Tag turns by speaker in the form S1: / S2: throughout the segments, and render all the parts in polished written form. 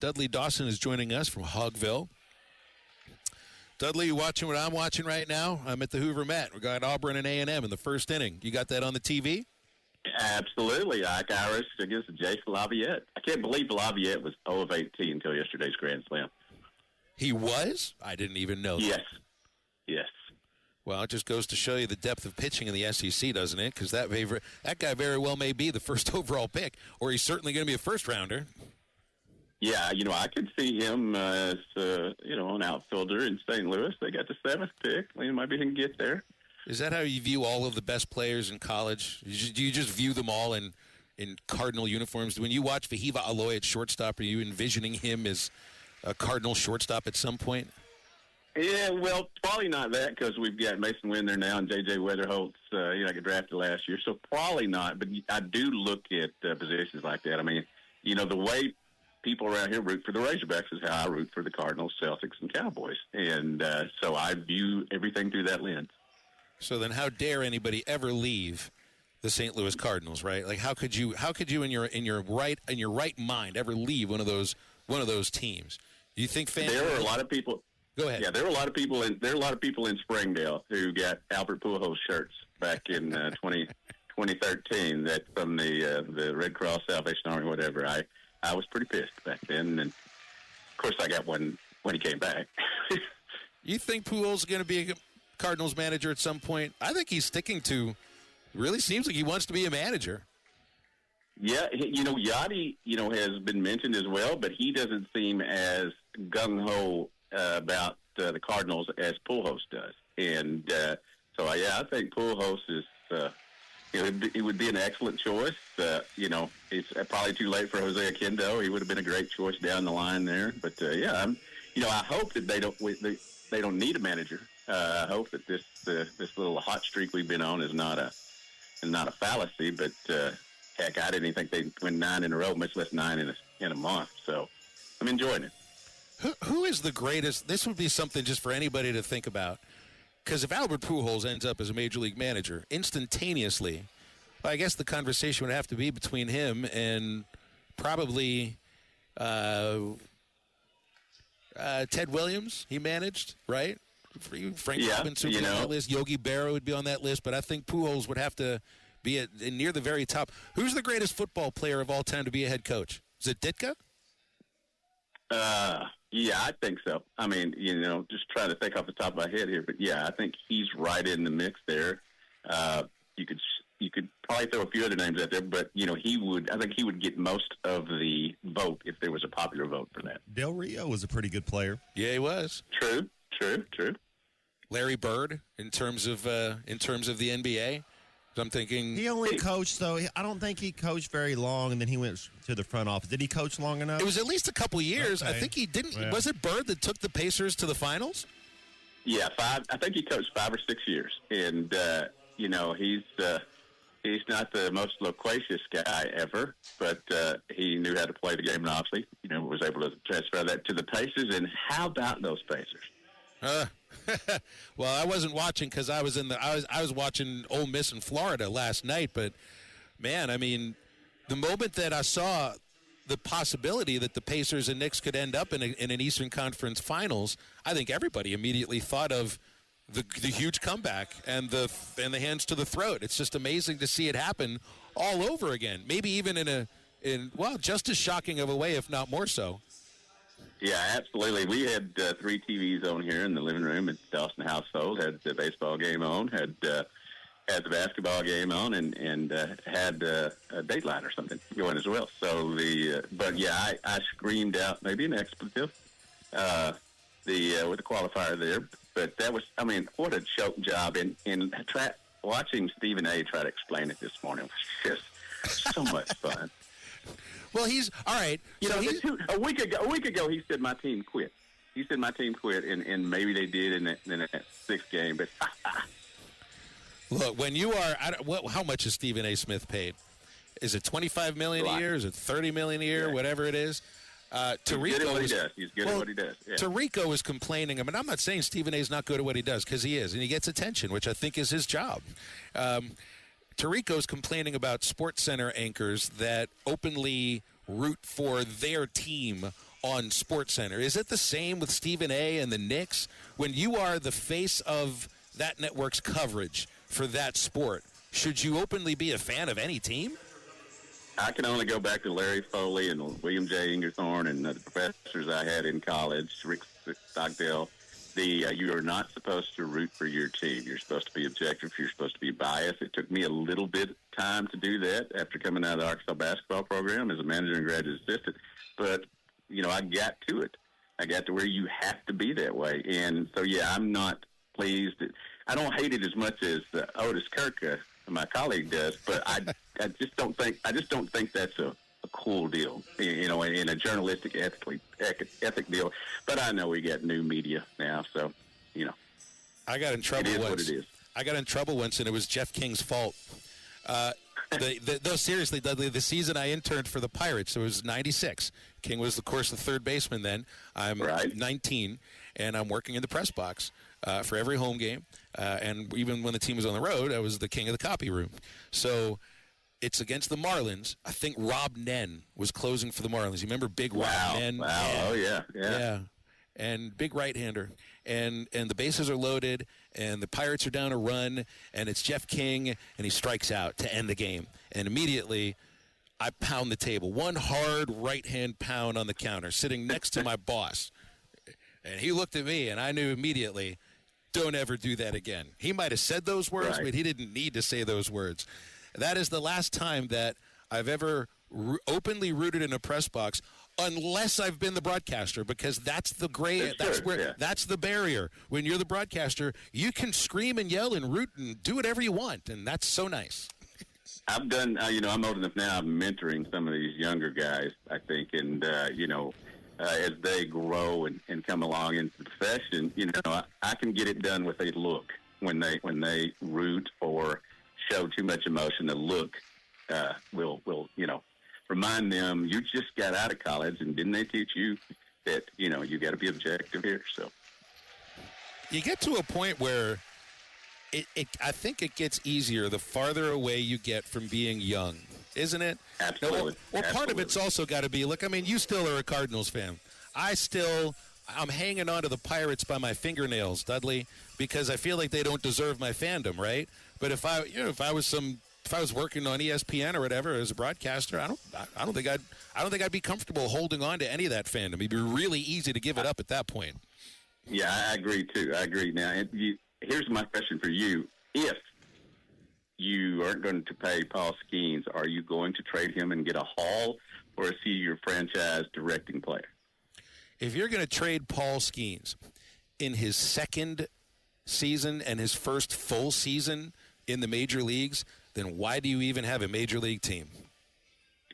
S1: Dudley Dawson is joining us from Hogville. Dudley, you watching what I'm watching right now? I'm at the Hoover Met. We got Auburn and A&M in the first inning. You got that on the TV?
S2: Absolutely. Ike Irish against Jace Laviette. I can't believe Laviette was 0 of 18 until yesterday's Grand Slam.
S1: He was? I didn't even know
S2: Yes.
S1: that.
S2: Yes.
S1: Well, it just goes to show you the depth of pitching in the SEC, doesn't it? Because that guy very well may be the first overall pick, or he's certainly going to be a first-rounder.
S2: Yeah, I could see him as, an outfielder in St. Louis. They got the 7th pick. Maybe he can get there.
S1: Is that how you view all of the best players in college? Do you just view them all in Cardinal uniforms? When you watch Vahiva Aloy at shortstop, are you envisioning him as a Cardinal shortstop at some point?
S2: Yeah, well, probably not that because we've got Mason Winder now and J.J. Weatherholtz, got drafted last year. So probably not, but I do look at positions like that. I mean, the way people around here root for the Razorbacks is how I root for the Cardinals, Celtics, and Cowboys. And so I view everything through that lens.
S1: So then how dare anybody ever leave the St. Louis Cardinals, right? Like how could you in your right mind ever leave one of those teams? Do you think fans?
S2: There are a lot of people.
S1: Go ahead.
S2: Yeah, there are a lot of people in Springdale who got Albert Pujols shirts back in 2013 that from the Red Cross, Salvation Army, whatever. I was pretty pissed back then, and of course I got one when he came back.
S1: You think Pujols is going to be a Cardinals manager at some point? I think he's sticking to. Really seems like he wants to be a manager.
S2: Yeah, Yachty, has been mentioned as well, but he doesn't seem as gung-ho about the Cardinals as Pujols does. And I think Pujols is, it would be an excellent choice. It's probably too late for Jose Oquendo. He would have been a great choice down the line there. But, I hope that they don't need a manager. I hope that this little hot streak we've been on is not a fallacy, but heck, I didn't even think they'd win 9 in a row, much less 9 in a month. So I'm enjoying it.
S1: Who is the greatest? This would be something just for anybody to think about. Because if Albert Pujols ends up as a major league manager, instantaneously, I guess the conversation would have to be between him and probably Ted Williams. He managed, right? Frank Robinson would be on that list. Yogi Berra would be on that list. But I think Pujols would have to be near the very top. Who's the greatest football player of all time to be a head coach? Is it Ditka?
S2: Yeah, I think so. I mean, just trying to think off the top of my head here, but yeah, I think he's right in the mix there. You could probably throw a few other names out there, but I think he would get most of the vote if there was a popular vote for that.
S3: Del Rio was a pretty good player.
S1: Yeah, he was.
S2: True.
S1: Larry Bird in terms of the NBA. I'm thinking
S3: he only coached, though. I don't think he coached very long, and then he went to the front office. Did he coach long enough?
S1: It was at least a couple years.
S3: Okay.
S1: I think he didn't.
S3: Yeah.
S1: Was it Bird that took the Pacers to the finals?
S2: Yeah, 5. I think he coached 5 or 6 years, and he's not the most loquacious guy ever, but he knew how to play the game, and obviously, was able to transfer that to the Pacers. And how about those Pacers?
S1: Well, I wasn't watching because I was watching Ole Miss in Florida last night. But man, I mean, the moment that I saw the possibility that the Pacers and Knicks could end up in an Eastern Conference Finals, I think everybody immediately thought of the huge comeback and the hands to the throat. It's just amazing to see it happen all over again. Maybe even in just as shocking of a way, if not more so.
S2: Yeah, absolutely. We had 3 TVs on here in the living room at the Dawson household. Had the baseball game on, had the basketball game on, and had a Dateline or something going as well. So I screamed out maybe an expletive with the qualifier there. But that was, what a choke job! And watching Stephen A. try to explain it this morning was just so much fun.
S1: Well, he's all right.
S2: A week ago, he said my team quit. He said my team quit, and maybe they did in that 6th game. But
S1: look, when you are, how much is Stephen A. Smith paid? Is it $25 million a year? Is it $30 million a year? Yeah. Whatever it is.
S2: He's good at what he does. He's good at what he does. Yeah.
S1: Tirico was complaining. I'm not saying Stephen A. is not good at what he does, because he is, and he gets attention, which I think is his job. Tirico's complaining about SportsCenter anchors that openly root for their team on SportsCenter? Is it the same with Stephen A. and the Knicks? When you are the face of that network's coverage for that sport, should you openly be a fan of any team?
S2: I can only go back to Larry Foley and William J. Ingerthorne and the professors I had in college, Rick Stockdale. You are not supposed to root for your team. You're supposed to be objective. You're supposed to be biased. It took me a little bit of time to do that after coming out of the Arkansas basketball program as a manager and graduate assistant. But, I got to it. I got to where you have to be that way. And so, I'm not pleased. I don't hate it as much as Otis Kirk, my colleague, does, but I just don't think that's a cool deal, in a journalistic ethic deal. But I know we got new media now, so
S1: I got in trouble
S2: it is
S1: once.
S2: what it is.
S1: I got in trouble once, and it was Jeff King's fault. No, seriously, Dudley, the season I interned for the Pirates, it was 96. King was, of course, the third baseman then. I'm 19, and I'm working in the press box for every home game. And even when the team was on the road, I was the king of the copy room. So it's against the Marlins. I think Rob Nen was closing for the Marlins. You remember Big Rob Nen?
S2: Wow.
S1: Yeah.
S2: Oh, yeah.
S1: And big right-hander. And the bases are loaded, and the Pirates are down a run, and it's Jeff King, and he strikes out to end the game. And immediately, I pound the table. One hard right-hand pound on the counter, sitting next to my boss. And he looked at me, and I knew immediately, don't ever do that again. He might have said those words, but he didn't need to say those words. That is the last time that I've ever openly rooted in a press box, unless I've been the broadcaster, because that's the that's the barrier. When you're the broadcaster, you can scream and yell and root and do whatever you want, and that's so nice.
S2: I've done, I'm old enough now. I'm mentoring some of these younger guys, I think, and as they grow and come along into the profession, I can get it done with a look when they root or show too much emotion. The look will remind them, you just got out of college, and didn't they teach you that you got to be objective here? So
S1: you get to a point where I think it gets easier the farther away you get from being young, isn't it?
S2: Absolutely.
S1: Well, part of it's also got to be, look, I mean, you still are a Cardinals fan. I'm hanging on to the Pirates by my fingernails, Dudley, because I feel like they don't deserve my fandom, right? But if I was working on ESPN or whatever as a broadcaster, I don't think I'd be comfortable holding on to any of that fandom. It'd be really easy to give it up at that point.
S2: Yeah, I agree too. I agree. Now, here's my question for you: if you aren't going to pay Paul Skeens, are you going to trade him and get a haul, or is he your franchise directing player?
S1: If you're going to trade Paul Skeens in his second season and his first full season in the major leagues, then why do you even have a major league team?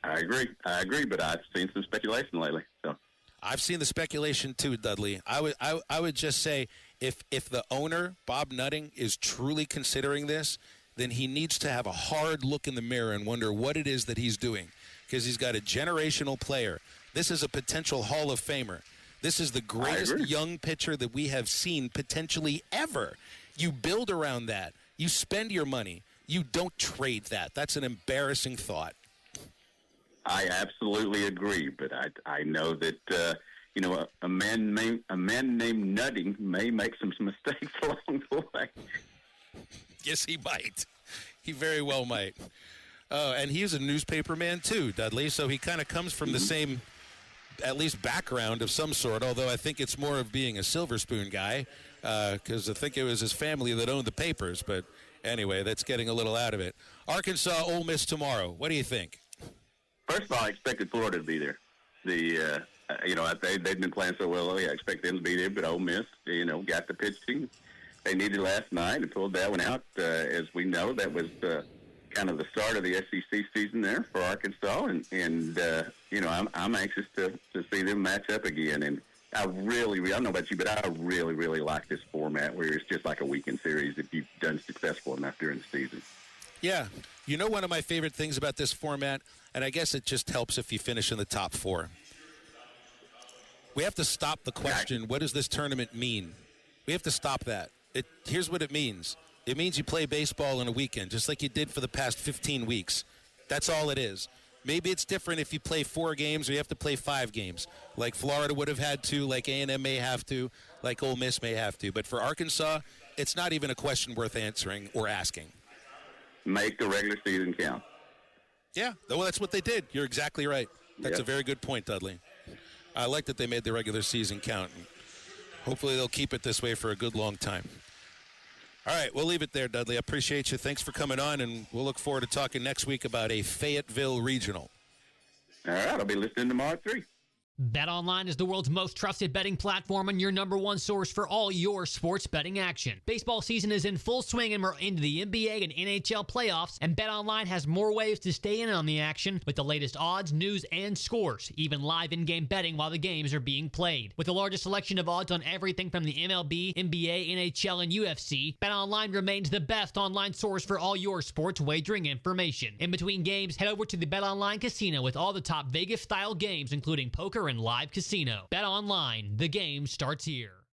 S2: I agree, but I've seen some speculation lately. So
S1: I've seen the speculation too, Dudley. I would just say if the owner, Bob Nutting, is truly considering this, then he needs to have a hard look in the mirror and wonder what it is that he's doing, because he's got a generational player. This is a potential Hall of Famer. This is the greatest young pitcher that we have seen potentially ever. You build around that. You spend your money. You don't trade that. That's an embarrassing thought.
S2: I absolutely agree, but I know that a man named Nutting may make some mistakes along the way.
S1: Yes, he might. He very well might. And he's a newspaper man too, Dudley. So he kind of comes from the same, at least, background of some sort. Although I think it's more of being a Silver Spoon guy, because I think it was his family that owned the papers. But anyway, that's getting a little out of it. Arkansas, Ole Miss tomorrow. What do you think?
S2: First of all, I expected Florida to be there. They've been playing so well. I expect them to be there, but Ole Miss, got the pitching they needed last night and pulled that one out. As we know, that was kind of the start of the SEC season there for Arkansas, and I'm anxious to see them match up again. And I don't know about you, but I really, really like this format where it's just like a weekend series if you've done successful enough during the season.
S1: Yeah. One of my favorite things about this format, and I guess it just helps if you finish in the top four. We have to stop the question, what does this tournament mean? We have to stop that. Here's what it means. It means you play baseball in a weekend, just like you did for the past 15 weeks. That's all it is. Maybe it's different if you play 4 games or you have to play 5 games, like Florida would have had to, like A&M may have to, like Ole Miss may have to. But for Arkansas, it's not even a question worth answering or asking.
S2: Make the regular season count.
S1: Yeah, well, that's what they did. You're exactly right. That's
S2: Yep.
S1: a very good point, Dudley. I like that they made the regular season count. And hopefully they'll keep it this way for a good long time. All right, we'll leave it there, Dudley. I appreciate you. Thanks for coming on, and we'll look forward to talking next week about a Fayetteville regional.
S2: All right, I'll be listening tomorrow at 3.
S4: BetOnline is the world's most trusted betting platform and your number one source for all your sports betting action. Baseball season is in full swing and we're into the NBA and NHL playoffs, and BetOnline has more ways to stay in on the action with the latest odds, news, and scores, even live in-game betting while the games are being played. With the largest selection of odds on everything from the MLB, NBA, NHL, and UFC, BetOnline remains the best online source for all your sports wagering information. In between games, head over to the BetOnline Casino with all the top Vegas-style games, including poker and live casino. Bet online, the game starts here.